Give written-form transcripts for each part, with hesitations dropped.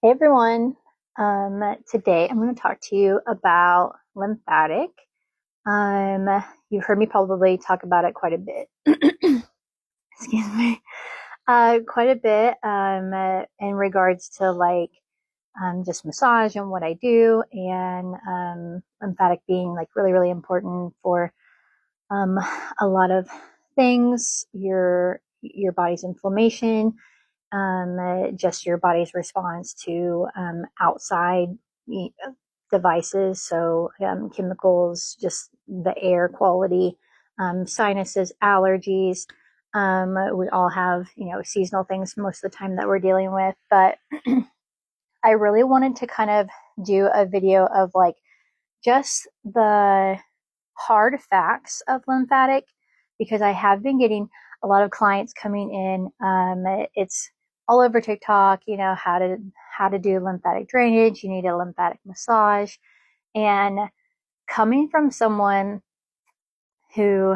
Hey everyone. Today I'm going to talk to you about lymphatic. You've heard me probably talk about it quite a bit. Excuse me. Quite a bit in regards to just massage and what I do, and lymphatic being like really, really important for um, a lot of things. Your body's inflammation, just your body's response to outside devices, so chemicals, just the air quality, sinuses, allergies. We all have, seasonal things most of the time that we're dealing with, but I really wanted to kind of do a video of like just the hard facts of lymphatic because I have been getting a lot of clients coming in. It's all over TikTok, how to do lymphatic drainage. You need a lymphatic massage, and coming from someone who,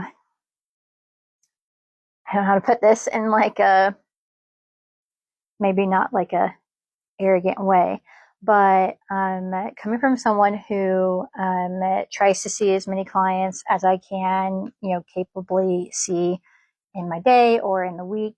I don't know how to put this in like a maybe not like a arrogant way, but coming from someone who tries to see as many clients as I can, capably see in my day or in the week.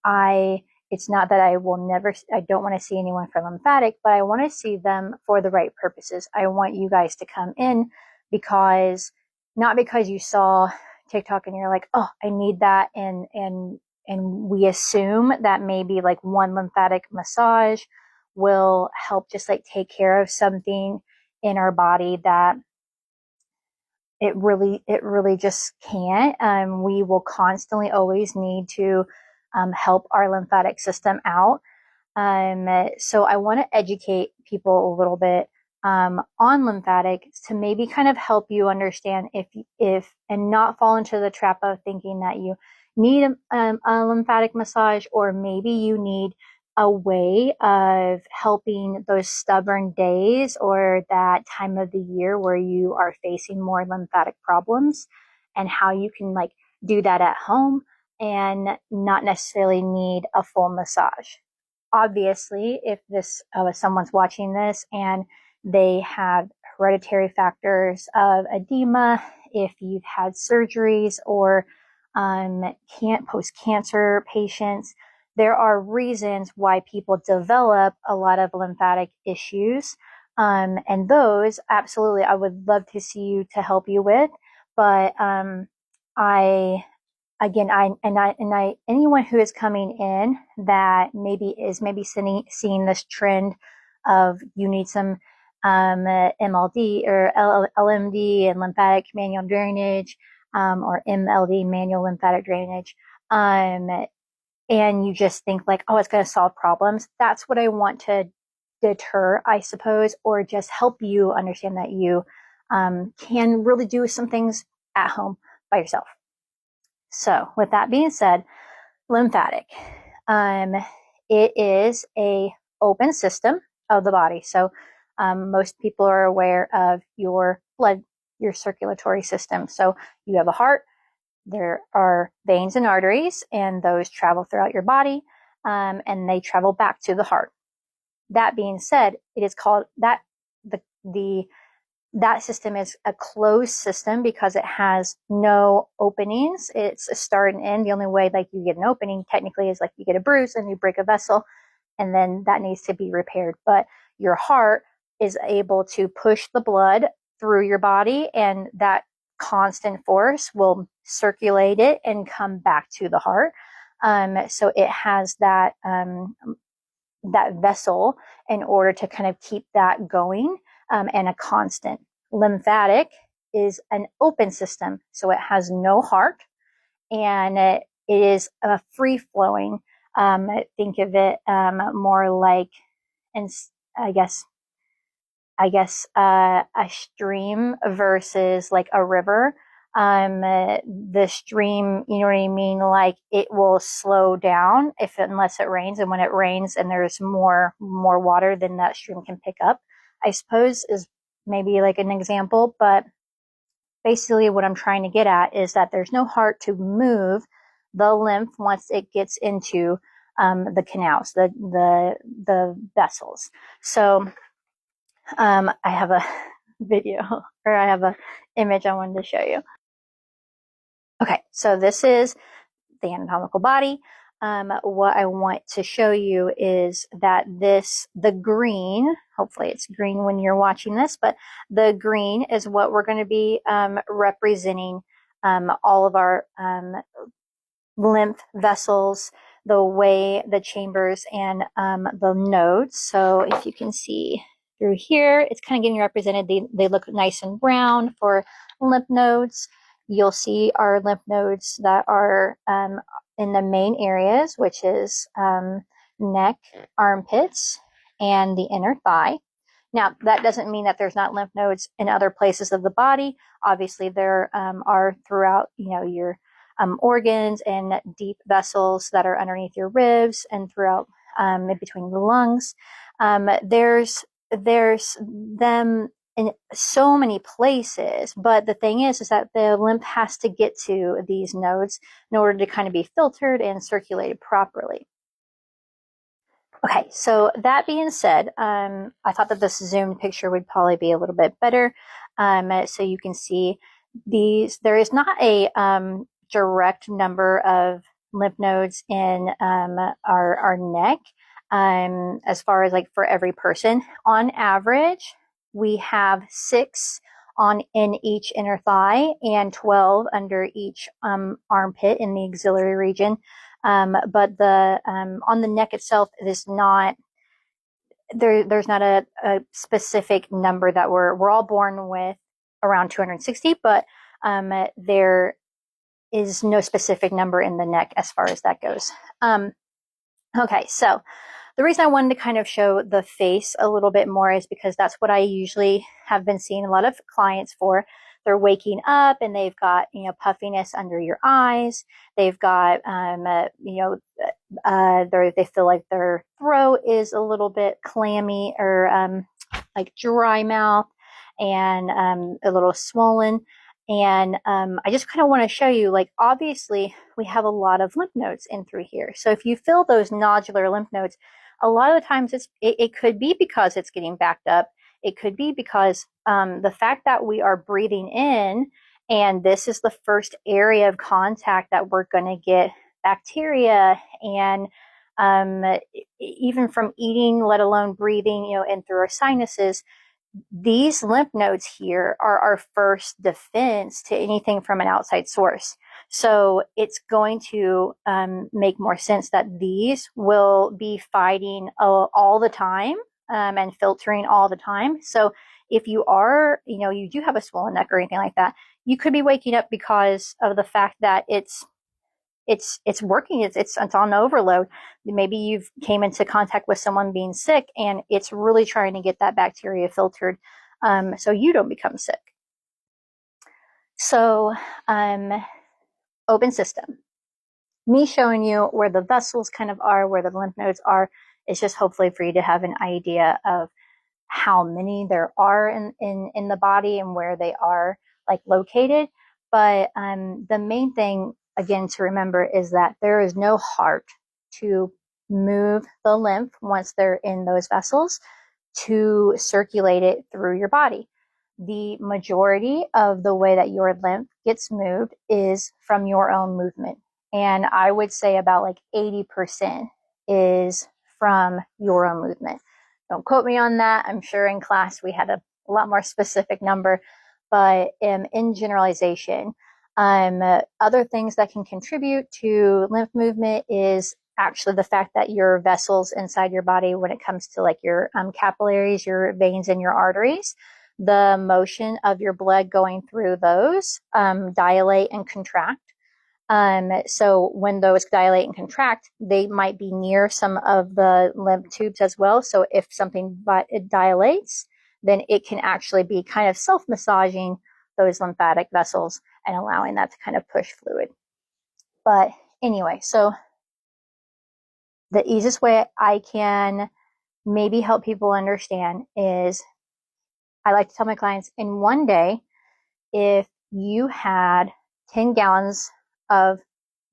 I It's not that I don't want to see anyone for lymphatic, but I want to see them for the right purposes. I want you guys to come in because not because you saw TikTok and you're like, oh, I need that, and we assume that maybe like one lymphatic massage will help just like take care of something in our body that it really just can't. We will constantly always need to help our lymphatic system out. So I want to educate people a little bit on lymphatic to maybe kind of help you understand if and not fall into the trap of thinking that you need a lymphatic massage, or maybe you need a way of helping those stubborn days or that time of the year where you are facing more lymphatic problems, and how you can like do that at home and not necessarily need a full massage. Obviously, if someone's watching this and they have hereditary factors of edema, if you've had surgeries, or can't post-cancer patients, there are reasons why people develop a lot of lymphatic issues. And those, absolutely, I would love to see you to help you with. But I again, anyone who is coming in that maybe seeing this trend of you need some MLD or LMD and lymphatic manual drainage, or MLD manual lymphatic drainage, and you just think like, oh, it's going to solve problems. That's what I want to deter, I suppose, or just help you understand that you can really do some things at home by yourself. So with that being said, lymphatic, um, it is a open system of the body. So most people are aware of your blood, your circulatory system. So you have a heart, there are veins and arteries, and those travel throughout your body, and they travel back to the heart. That being said, it is called that that system is a closed system because it has no openings. It's a start and end. The only way like you get an opening technically is like you get a bruise and you break a vessel, and then that needs to be repaired. But your heart is able to push the blood through your body, and that constant force will circulate it and come back to the heart. So it has that vessel in order to kind of keep that going, and a constant. Lymphatic is an open system, so it has no heart, and it is a free flowing. Think of it more like, and I guess, a stream versus like a river. The stream, you know what I mean? Like it will slow down unless it rains, and when it rains and there's more water than that stream can pick up, I suppose, is maybe like an example. But basically what I'm trying to get at is that there's no heart to move the lymph once it gets into the canals, the vessels. So I have a video, or I have a image I wanted to show you. Okay, so this is the anatomical body. What I want to show you is that the green, hopefully it's green when you're watching this, but the green is what we're going to be representing all of our lymph vessels, the way the chambers and the nodes. So if you can see through here, it's kind of getting represented. They look nice and brown for lymph nodes. You'll see our lymph nodes that are in the main areas, which is neck, armpits, and the inner thigh. Now, that doesn't mean that there's not lymph nodes in other places of the body. Obviously, there are throughout, your organs and deep vessels that are underneath your ribs and throughout in between the lungs. There's them in so many places, but the thing is that the lymph has to get to these nodes in order to kind of be filtered and circulated properly. Okay, so that being said, I thought that this zoomed picture would probably be a little bit better. So you can see these. There is not a direct number of lymph nodes in our neck as far as like for every person. On average, we have 6 in each inner thigh and 12 under each armpit in the axillary region. But the on the neck itself, it is not there's not a specific number that we're all born with around 260, but there is no specific number in the neck as far as that goes. Okay, so the reason I wanted to kind of show the face a little bit more is because that's what I usually have been seeing a lot of clients for. They're waking up and they've got, puffiness under your eyes. They've got, they feel like their throat is a little bit clammy or like dry mouth and a little swollen. And I just kind of want to show you, like, obviously we have a lot of lymph nodes in through here. So if you feel those nodular lymph nodes, a lot of the times it could be because it's getting backed up. It could be because the fact that we are breathing in, and this is the first area of contact that we're going to get bacteria and even from eating, let alone breathing, in through our sinuses. These lymph nodes here are our first defense to anything from an outside source. So it's going to make more sense that these will be fighting all the time and filtering all the time. So if you are, you do have a swollen neck or anything like that, you could be waking up because of the fact that it's working. It's on overload. Maybe you've came into contact with someone being sick and it's really trying to get that bacteria filtered so you don't become sick. So open system. Me showing you where the vessels kind of are, where the lymph nodes are, is just hopefully for you to have an idea of how many there are in the body and where they are like located. But the main thing, again, to remember is that there is no heart to move the lymph once they're in those vessels to circulate it through your body. The majority of the way that your lymph gets moved is from your own movement. And I would say about like 80% is from your own movement. Don't quote me on that. I'm sure in class we had a lot more specific number, but in generalization, other things that can contribute to lymph movement is actually the fact that your vessels inside your body, when it comes to like your capillaries, your veins and your arteries, the motion of your blood going through those dilate and contract. So when those dilate and contract, they might be near some of the lymph tubes as well. So if something it dilates, then it can actually be kind of self-massaging those lymphatic vessels and allowing that to kind of push fluid. But anyway, so the easiest way I can maybe help people understand is I like to tell my clients in one day, if you had 10 gallons of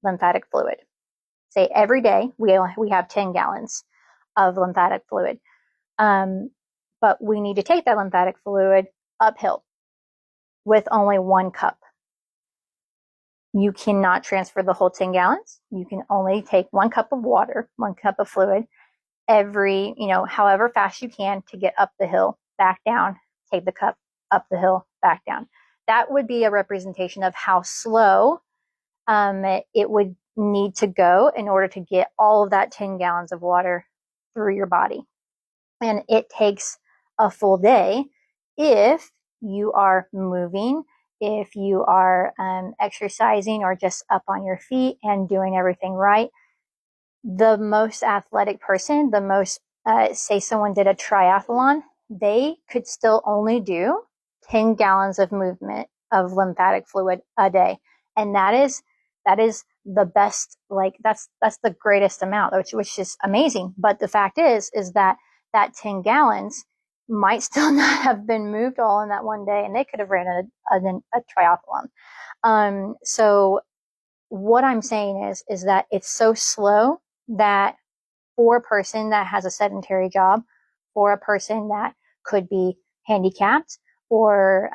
lymphatic fluid, say every day we have 10 gallons of lymphatic fluid. But we need to take that lymphatic fluid uphill with only 1 cup. You cannot transfer the whole 10 gallons. You can only take 1 cup of water, 1 cup of fluid every, however fast you can to get up the hill, back down, take the cup up the hill, back down. That would be a representation of how slow it would need to go in order to get all of that 10 gallons of water through your body. And it takes a full day if you are moving, if you are exercising or just up on your feet and doing everything right. The most athletic person, say someone did a triathlon, they could still only do 10 gallons of movement of lymphatic fluid a day. And that is the best, like that's the greatest amount, which is amazing. But the fact is that 10 gallons might still not have been moved all in that one day, and they could have ran a triathlon. So what I'm saying is that it's so slow that for a person that has a sedentary job, for a person that could be handicapped or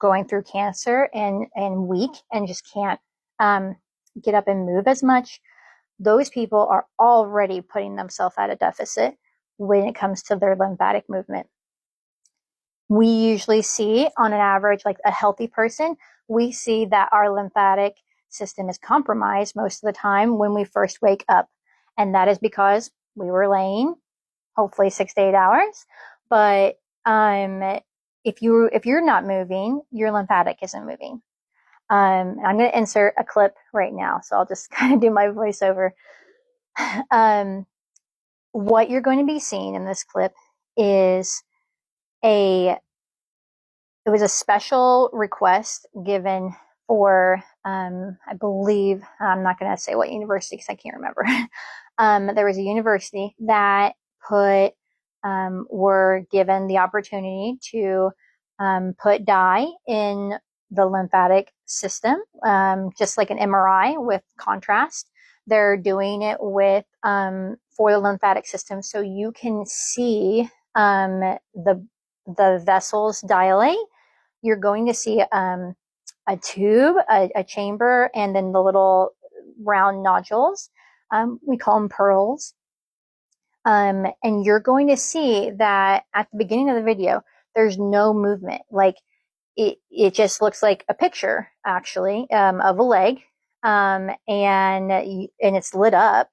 going through cancer and weak and just can't get up and move as much, those people are already putting themselves at a deficit when it comes to their lymphatic movement. We usually see on an average, like a healthy person, we see that our lymphatic system is compromised most of the time when we first wake up. And that is because we were laying hopefully 6 to 8 hours. But if you're not moving, your lymphatic isn't moving. I'm going to insert a clip right now, so I'll just kind of do my voiceover. What you're going to be seeing in this clip is it was a special request given for, I believe, I'm not going to say what university because I can't remember. There was a university that were given the opportunity to put dye in the lymphatic system, just like an MRI with contrast. They're doing it with for the lymphatic system, so you can see the vessels dilate. You're going to see a tube, a chamber, and then the little round nodules. We call them pearls. And you're going to see that at the beginning of the video, there's no movement. Like it just looks like a picture, actually, of a leg, and it's lit up,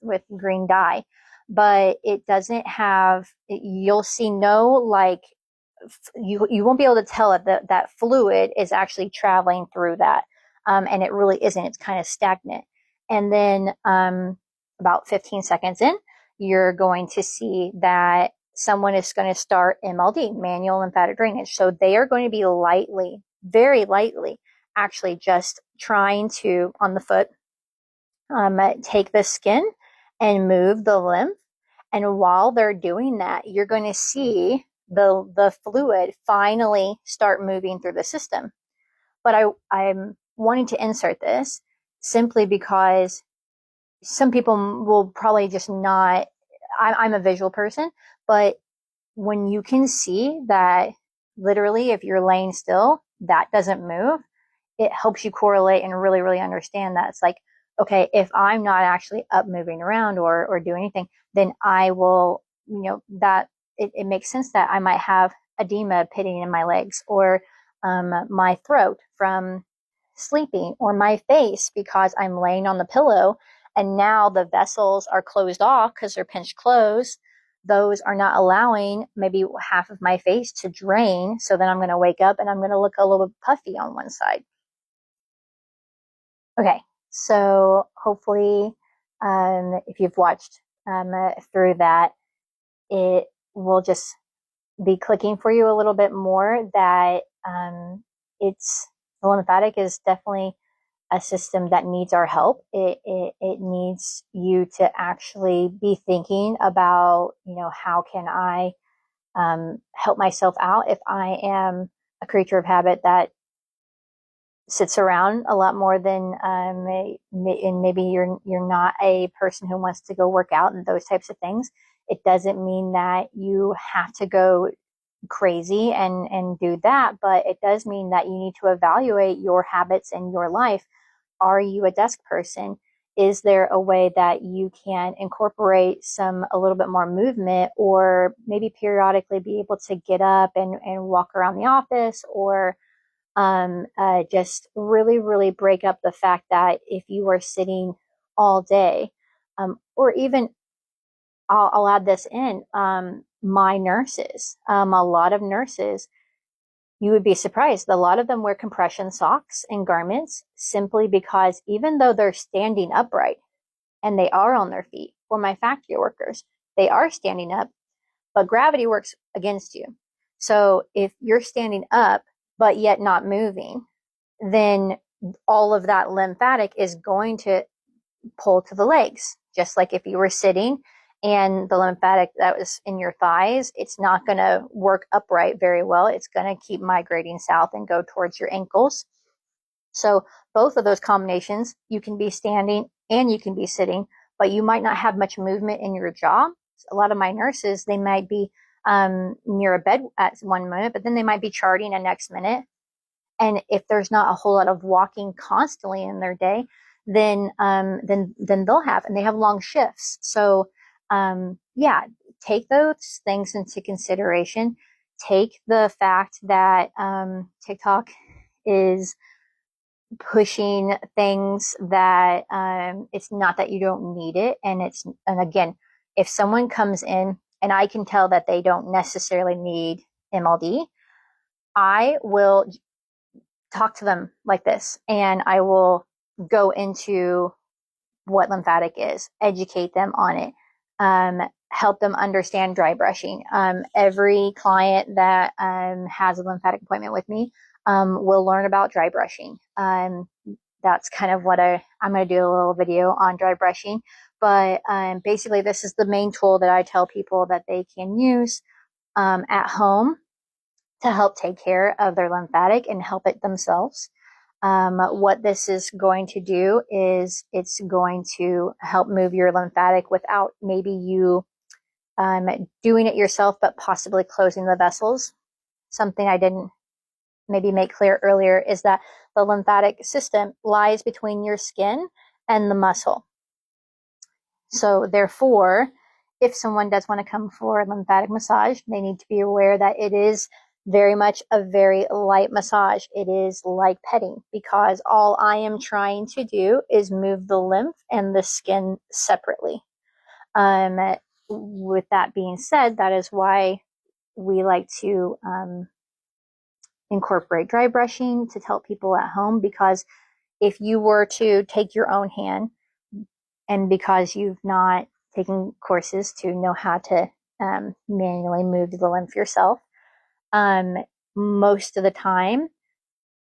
with green dye, but it doesn't have. You'll see no like. You won't be able to tell that fluid is actually traveling through that, and it really isn't. It's kind of stagnant. And then about 15 seconds in, you're going to see that someone is going to start MLD, manual lymphatic drainage. So they are going to be lightly, very lightly, actually just trying to, on the foot, take the skin and move the lymph. And while they're doing that, you're going to see the fluid finally start moving through the system. But I'm wanting to insert this simply because some people will probably just not. I'm a visual person, but when you can see that literally if you're laying still, that doesn't move, it helps you correlate and really, really understand that it's like, okay, if I'm not actually up moving around or doing anything, then I will, that it makes sense that I might have edema pitting in my legs or my throat from sleeping or my face because I'm laying on the pillow and now the vessels are closed off because they're pinched closed. Those are not allowing maybe half of my face to drain. So then I'm going to wake up and I'm going to look a little bit puffy on one side. Okay, so hopefully, if you've watched through that, it will just be clicking for you a little bit more that the lymphatic is definitely a system that needs our help. It needs you to actually be thinking about, how can I help myself out if I am a creature of habit that sits around a lot more than and maybe you're not a person who wants to go work out and those types of things. It doesn't mean that you have to go crazy and do that, but it does mean that you need to evaluate your habits in your life. Are you a desk person? Is there a way that you can incorporate a little bit more movement, or maybe periodically be able to get up and walk around the office, or just really, really break up the fact that if you are sitting all day, or even I'll add this in, my nurses, a lot of nurses, you would be surprised. A lot of them wear compression socks and garments simply because even though they're standing upright and they are on their feet, or my factory workers, they are standing up, but gravity works against you. So if you're standing up, but yet not moving, then all of that lymphatic is going to pull to the legs. Just like if you were sitting and the lymphatic that was in your thighs, it's not going to work upright very well. It's going to keep migrating south and go towards your ankles. So both of those combinations, you can be standing and you can be sitting, but you might not have much movement in your jaw. A lot of my nurses, they might be near a bed at one minute, but then they might be charting a next minute. And if there's not a whole lot of walking constantly in their day, then they'll have, and they have long shifts. So yeah, take those things into consideration. Take the fact that TikTok is pushing things that it's not that you don't need it, and again, if someone comes in and I can tell that they don't necessarily need MLD, I will talk to them like this, and I will go into what lymphatic is, educate them on it, help them understand dry brushing. Every client that has a lymphatic appointment with me will learn about dry brushing. That's kind of what I'm going to do a little video on dry brushing. But basically, this is the main tool that I tell people that they can use at home to help take care of their lymphatic and help it themselves. What this is going to do is it's going to help move your lymphatic without maybe you doing it yourself, but possibly closing the vessels. Something I didn't maybe make clear earlier is that the lymphatic system lies between your skin and the muscle. So therefore, if someone does want to come for a lymphatic massage, they need to be aware that it is very much a very light massage. It is like petting, because all I am trying to do is move the lymph and the skin separately. With that being said, that is why we like to incorporate dry brushing to help people at home, because if you were to take your own hand, and because you've not taken courses to know how to manually move the lymph yourself, most of the time,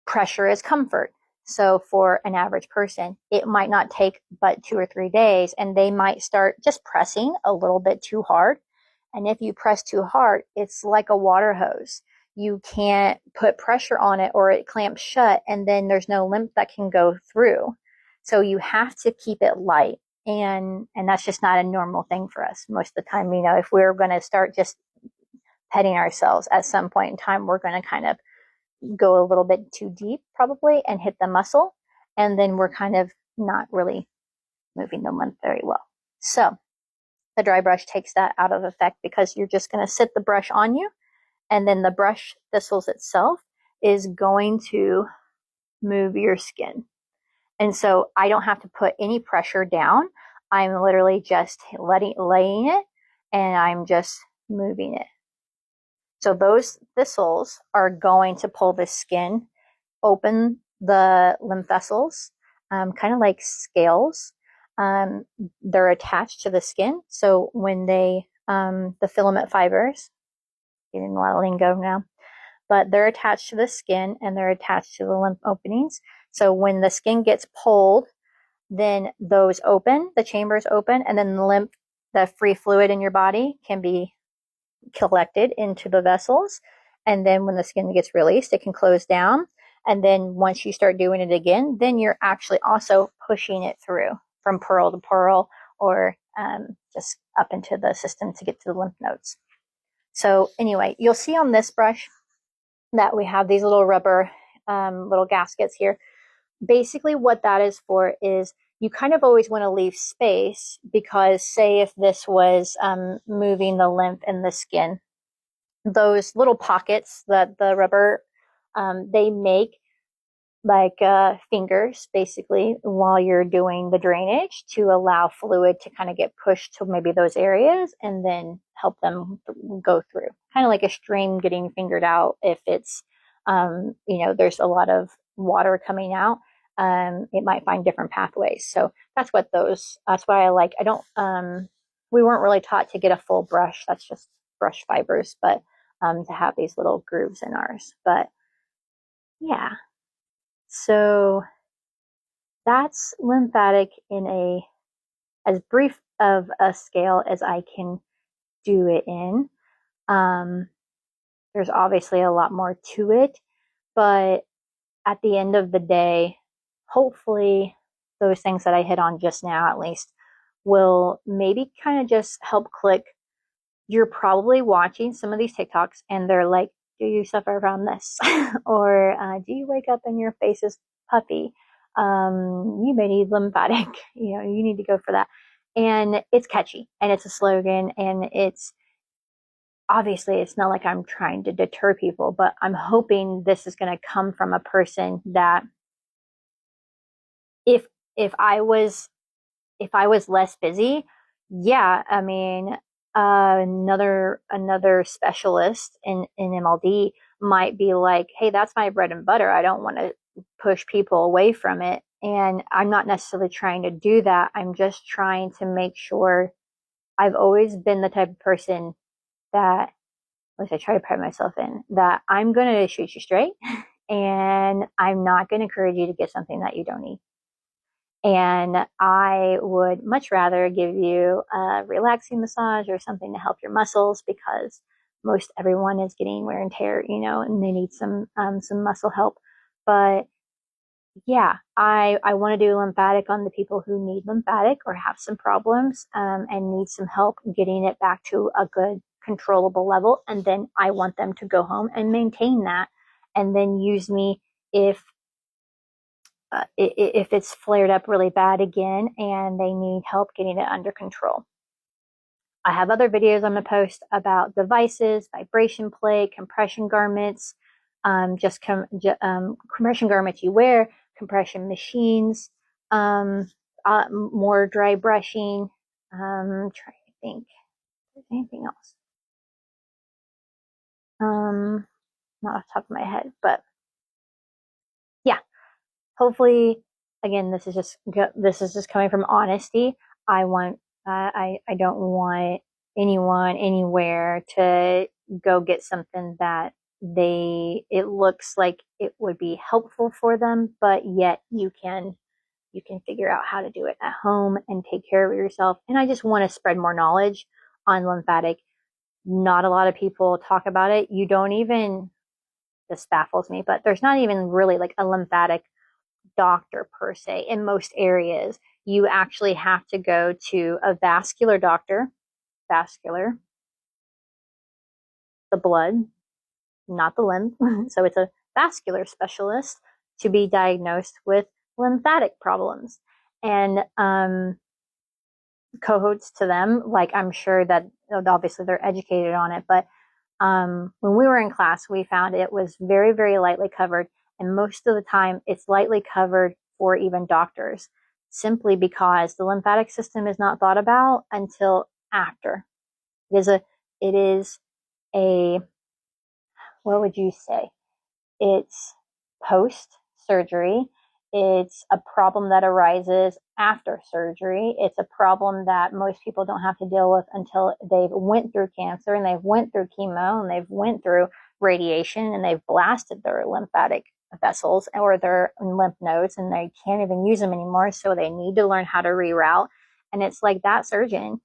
pressure is comfort. So for an average person, it might not take but 2 or 3 days, and they might start just pressing a little bit too hard. And if you press too hard, it's like a water hose. You can't put pressure on it or it clamps shut, and then there's no lymph that can go through. So you have to keep it light. And that's just not a normal thing for us most of the time. You know, if we're going to start just petting ourselves at some point in time, we're going to kind of go a little bit too deep probably and hit the muscle, and then we're kind of not really moving the lymph very well. So the dry brush takes that out of effect, because you're just going to sit the brush on you, and then the brush thistles itself is going to move your skin. And so I don't have to put any pressure down. I'm literally just laying it, and I'm just moving it. So those thistles are going to pull the skin, open the lymph vessels, kind of like scales. They're attached to the skin. So when the filament fibers, getting a lot of lingo now, but they're attached to the skin and they're attached to the lymph openings. So when the skin gets pulled, then those open, the chambers open, and then the lymph, the free fluid in your body, can be collected into the vessels. And then when the skin gets released, it can close down. And then once you start doing it again, then you're actually also pushing it through from pearl to pearl, or just up into the system to get to the lymph nodes. So anyway, you'll see on this brush that we have these little rubber little gaskets here. Basically what that is for is you kind of always want to leave space, because say if this was moving the lymph in the skin, those little pockets that the rubber they make like fingers basically while you're doing the drainage to allow fluid to kind of get pushed to maybe those areas and then help them go through, kind of like a stream getting fingered out if it's there's a lot of water coming out. It might find different pathways. So that's why I don't we weren't really taught to get a full brush. That's just brush fibers, but to have these little grooves in ours. But yeah, so that's lymphatic in a as brief of a scale as I can do it in. There's obviously a lot more to it, but at the end of the day, hopefully those things that I hit on just now at least will maybe kind of just help click. You're probably watching some of these TikToks and they're like, do you suffer from this? Or do you wake up and your face is puffy? You may need lymphatic. You need to go for that. And it's catchy and it's a slogan, and it's obviously it's not like I'm trying to deter people, but I'm hoping this is going to come from a person that if if I was if I was less busy, yeah, I mean, another specialist in MLD might be like, hey, that's my bread and butter. I don't want to push people away from it. And I'm not necessarily trying to do that. I'm just trying to make sure. I've always been the type of person that, at least I try to pride myself in, that I'm going to shoot you straight and I'm not going to encourage you to get something that you don't need. And I would much rather give you a relaxing massage or something to help your muscles, because most everyone is getting wear and tear, and they need some muscle help. But yeah, I want to do lymphatic on the people who need lymphatic or have some problems and need some help getting it back to a good controllable level. And then I want them to go home and maintain that, and then use me if it's flared up really bad again and they need help getting it under control. I have other videos I'm going to post about devices, vibration plate, compression garments, compression garments you wear, compression machines, more dry brushing. Trying to think if there's anything else. Not off the top of my head, but yeah. Hopefully, again, this is just coming from honesty. I don't want anyone anywhere to go get something that it looks like it would be helpful for them, but yet you can figure out how to do it at home and take care of yourself. And I just want to spread more knowledge on lymphatic. Not a lot of people talk about it. This baffles me, but there's not even really like a lymphatic doctor per se in most areas. You actually have to go to a vascular doctor, the blood, not the lymph. So it's a vascular specialist to be diagnosed with lymphatic problems. And cohorts to them, like I'm sure that obviously they're educated on it, but when we were in class, we found it was very, very lightly covered. And most of the time, it's lightly covered for even doctors, simply because the lymphatic system is not thought about until after. It is a, what would you say? It's post surgery. It's a problem that arises after surgery. It's a problem that most people don't have to deal with until they've went through cancer and they've went through chemo and they've went through radiation and they've blasted their lymphatic vessels or their lymph nodes and they can't even use them anymore. So they need to learn how to reroute. And it's like that surgeon,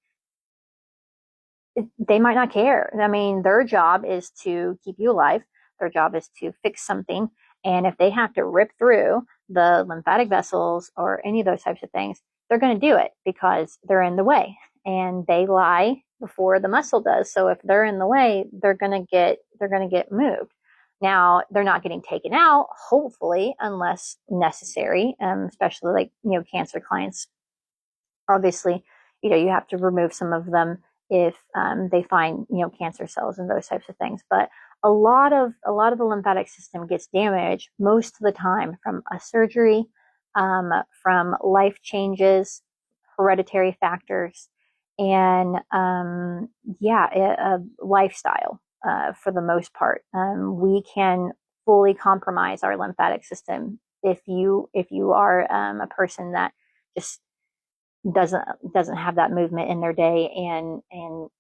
they might not care. I mean, their job is to keep you alive. Their job is to fix something. And if they have to rip through the lymphatic vessels or any of those types of things, they're going to do it because they're in the way, and they lie before the muscle does. So if they're in the way, they're going to get moved. Now, they're not getting taken out, hopefully, unless necessary, especially like, cancer clients. Obviously, you have to remove some of them if they find, cancer cells and those types of things. But a lot of the lymphatic system gets damaged most of the time from a surgery, from life changes, hereditary factors, and yeah, a lifestyle for the most part. We can fully compromise our lymphatic system if you are a person that just doesn't have that movement in their day, and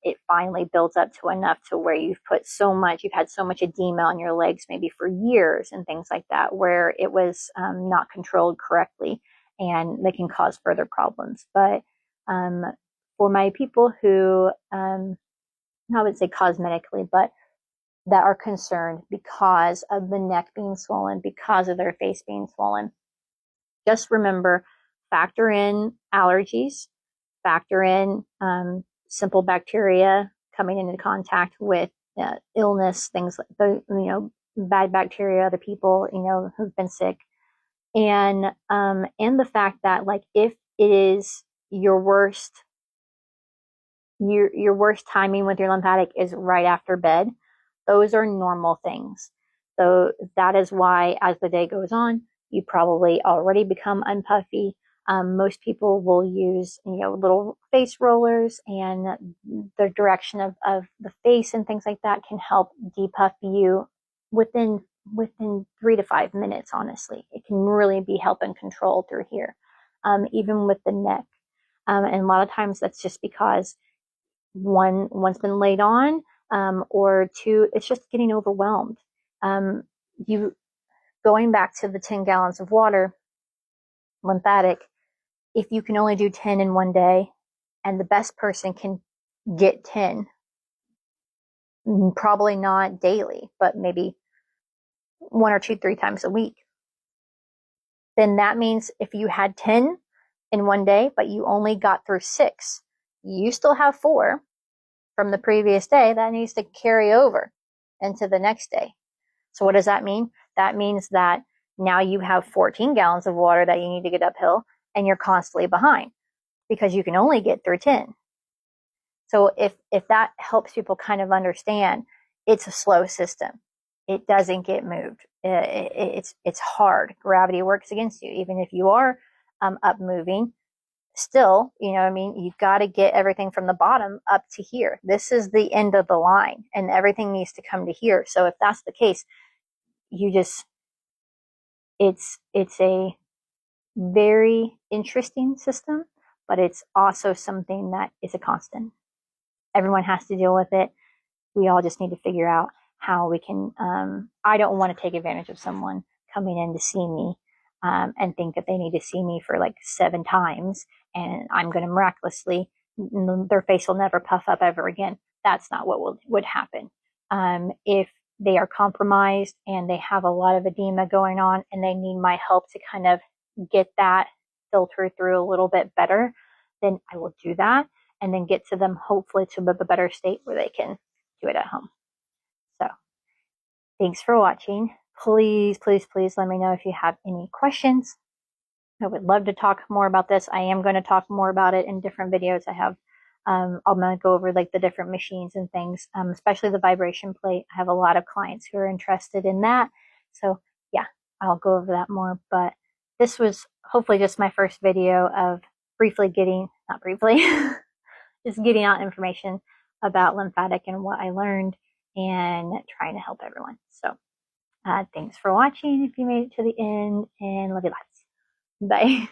it finally builds up to enough to where you've had so much edema on your legs maybe for years and things like that, where it was not controlled correctly, and they can cause further problems. But for my people who I would say cosmetically, but that are concerned because of the neck being swollen, because of their face being swollen, just remember, factor in allergies, factor in simple bacteria coming into contact with illness, things like bad bacteria, other people, who've been sick, and the fact that, like, if it is your worst timing with your lymphatic is right after bed, those are normal things. So that is why, as the day goes on, you probably already become unpuffy. Most people will use, little face rollers, and the direction of the face and things like that can help depuff you within 3 to 5 minutes. Honestly, it can really be helping control through here, even with the neck. And a lot of times that's just because one's been laid on, or two, it's just getting overwhelmed. You Going back to the 10 gallons of water, lymphatic, if you can only do 10 in one day, and the best person can get 10, probably not daily, but maybe one or two, 3 times a week, then that means if you had 10 in one day, but you only got through 6, you still have 4 from the previous day that needs to carry over into the next day. So what does that mean? That means that now you have 14 gallons of water that you need to get uphill, and you're constantly behind because you can only get through 10. So if that helps people kind of understand, it's a slow system. It doesn't get moved. It's hard. Gravity works against you. Even if you are up moving, still, you've got to get everything from the bottom up to here. This is the end of the line, and everything needs to come to here. So if that's the case, it's a very interesting system, but it's also something that is a constant. Everyone has to deal with it. We all just need to figure out how we can. I don't want to take advantage of someone coming in to see me and think that they need to see me for like 7 times, and I'm going to miraculously, their face will never puff up ever again. That's not what would happen. If they are compromised and they have a lot of edema going on and they need my help to kind of get that filter through a little bit better, then I will do that, and then get to them hopefully to a better state where they can do it at home. So thanks for watching. Please, please, please let me know if you have any questions. I would love to talk more about this. I am going to talk more about it in different videos. I'm going to go over like the different machines and things, especially the vibration plate. I have a lot of clients who are interested in that. So yeah, I'll go over that more. But this was hopefully just my first video of not briefly, just getting out information about lymphatic and what I learned, and trying to help everyone. So thanks for watching if you made it to the end, and love you lots. Bye.